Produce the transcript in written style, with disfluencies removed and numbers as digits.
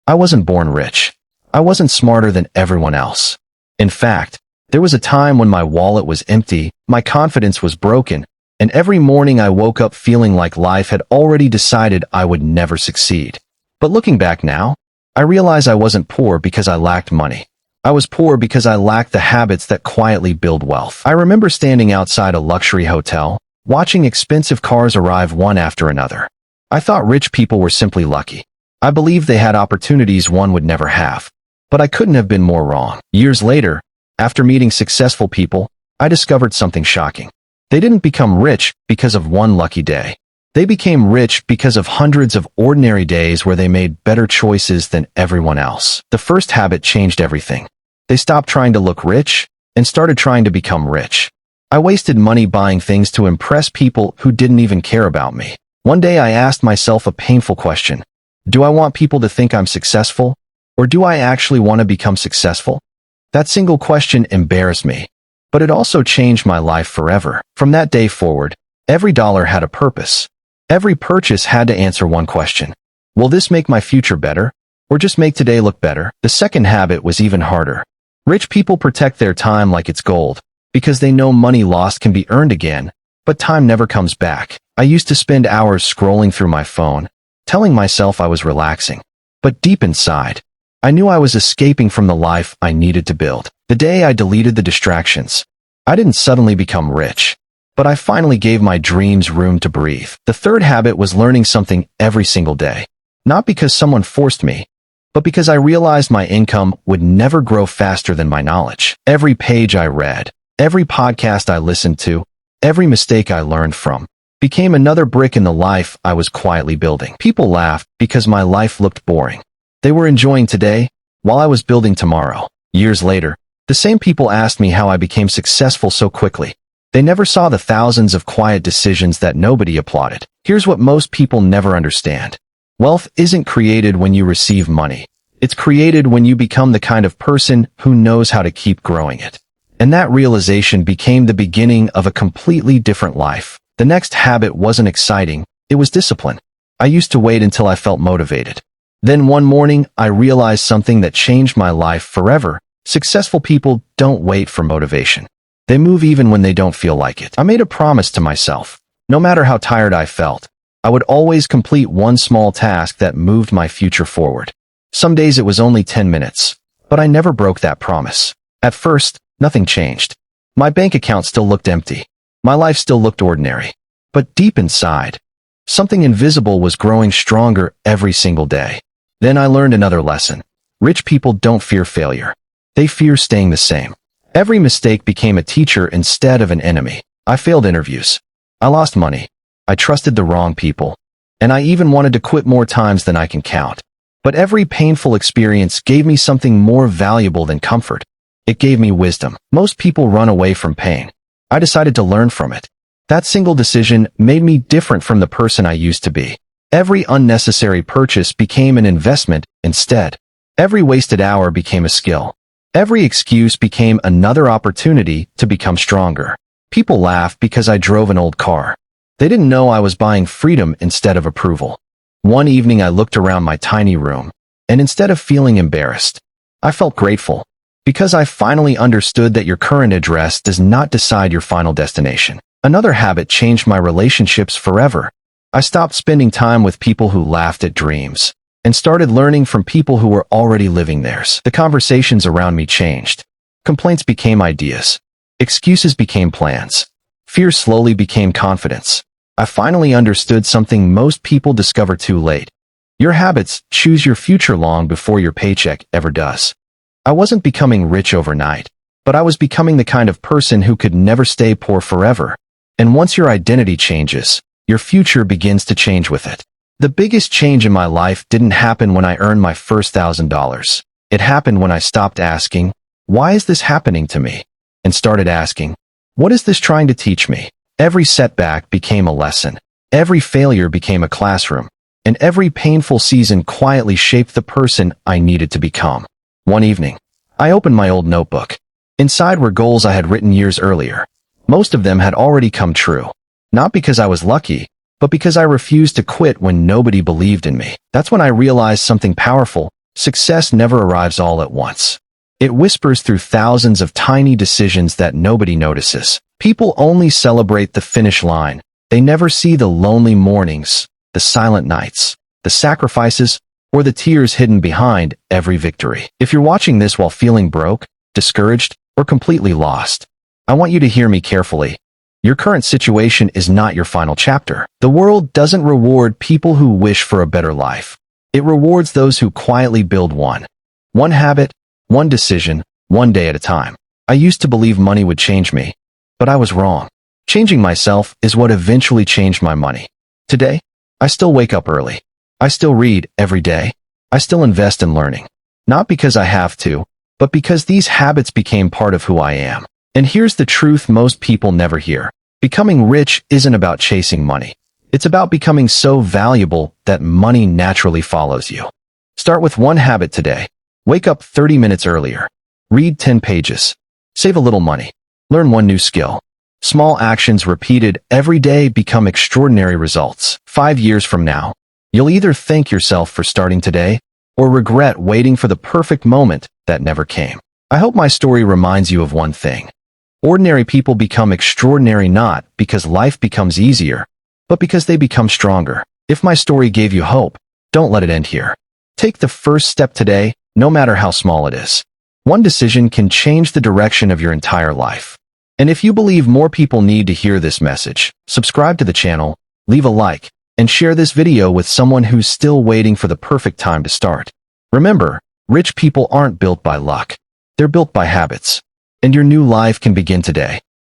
I wasn't born rich. I wasn't smarter than everyone else. In fact, there was a time when my wallet was empty, my confidence was broken, and every morning I woke up feeling like life had already decided I would never succeed. But looking back now, I realize I wasn't poor because I lacked money. I was poor because I lacked the habits that quietly build wealth. I remember standing outside a luxury hotel, watching expensive cars arrive one after another. I thought rich people were simply lucky. I believed they had opportunities one would never have. But I couldn't have been more wrong. Years later, after meeting successful people, I discovered something shocking. They didn't become rich because of one lucky day. They became rich because of hundreds of ordinary days where they made better choices than everyone else. The first habit changed everything. They stopped trying to look rich and started trying to become rich. I wasted money buying things to impress people who didn't even care about me. One day I asked myself a painful question. Do I want people to think I'm successful? Or do I actually want to become successful? That single question embarrassed me. But it also changed my life forever. From that day forward, every dollar had a purpose. Every purchase had to answer one question. Will this make my future better? Or just make today look better? The second habit was even harder. Rich people protect their time like it's gold, because they know money lost can be earned again, but time never comes back. I used to spend hours scrolling through my phone, telling myself I was relaxing. But deep inside, I knew I was escaping from the life I needed to build. The day I deleted the distractions, I didn't suddenly become rich, but I finally gave my dreams room to breathe. The third habit was learning something every single day. Not because someone forced me, but because I realized my income would never grow faster than my knowledge. Every page I read, every podcast I listened to, every mistake I learned from, became another brick in the life I was quietly building. People laughed because my life looked boring. They were enjoying today while I was building tomorrow. Years later, the same people asked me how I became successful so quickly. They never saw the thousands of quiet decisions that nobody applauded. Here's what most people never understand. Wealth isn't created when you receive money. It's created when you become the kind of person who knows how to keep growing it. And that realization became the beginning of a completely different life. The next habit wasn't exciting, it was discipline. I used to wait until I felt motivated. Then one morning, I realized something that changed my life forever. Successful people don't wait for motivation. They move even when they don't feel like it. I made a promise to myself. No matter how tired I felt, I would always complete one small task that moved my future forward. Some days it was only 10 minutes, but I never broke that promise. At first, nothing changed. My bank account still looked empty. My life still looked ordinary. But deep inside, something invisible was growing stronger every single day. Then I learned another lesson. Rich people don't fear failure. They fear staying the same. Every mistake became a teacher instead of an enemy. I failed interviews. I lost money. I trusted the wrong people. And I even wanted to quit more times than I can count. But every painful experience gave me something more valuable than comfort. It gave me wisdom. Most people run away from pain. I decided to learn from it. That single decision made me different from the person I used to be. Every unnecessary purchase became an investment instead. Every wasted hour became a skill. Every excuse became another opportunity to become stronger. People laughed because I drove an old car. They didn't know I was buying freedom instead of approval. One evening I looked around my tiny room, and instead of feeling embarrassed, I felt grateful, because I finally understood that your current address does not decide your final destination. Another habit changed my relationships forever. I stopped spending time with people who laughed at dreams, and started learning from people who were already living theirs. The conversations around me changed. Complaints became ideas. Excuses became plans. Fear slowly became confidence. I finally understood something most people discover too late. Your habits choose your future long before your paycheck ever does. I wasn't becoming rich overnight, but I was becoming the kind of person who could never stay poor forever. And once your identity changes, your future begins to change with it. The biggest change in my life didn't happen when I earned my first $1,000. It happened when I stopped asking, "Why is this happening to me?" and started asking, "What is this trying to teach me?" Every setback became a lesson. Every failure became a classroom. And every painful season quietly shaped the person I needed to become. One evening, I opened my old notebook. Inside were goals I had written years earlier. Most of them had already come true. Not because I was lucky, but because I refused to quit when nobody believed in me. That's when I realized something powerful. Success never arrives all at once. It whispers through thousands of tiny decisions that nobody notices. People only celebrate the finish line. They never see the lonely mornings, the silent nights, the sacrifices, or the tears hidden behind every victory. If you're watching this while feeling broke, discouraged, or completely lost, I want you to hear me carefully. Your current situation is not your final chapter. The world doesn't reward people who wish for a better life. It rewards those who quietly build one. One habit, one decision, one day at a time. I used to believe money would change me, but I was wrong. Changing myself is what eventually changed my money. Today, I still wake up early. I still read every day. I still invest in learning. Not because I have to, but because these habits became part of who I am. And here's the truth most people never hear. Becoming rich isn't about chasing money. It's about becoming so valuable that money naturally follows you. Start with one habit today. Wake up 30 minutes earlier. Read 10 pages. Save a little money. Learn one new skill. Small actions repeated every day become extraordinary results. 5 years from now, you'll either thank yourself for starting today or regret waiting for the perfect moment that never came. I hope my story reminds you of one thing. Ordinary people become extraordinary not because life becomes easier, but because they become stronger. If my story gave you hope, don't let it end here. Take the first step today, no matter how small it is. One decision can change the direction of your entire life. And if you believe more people need to hear this message, subscribe to the channel, leave a like, and share this video with someone who's still waiting for the perfect time to start. Remember, rich people aren't built by luck. They're built by habits. And your new life can begin today.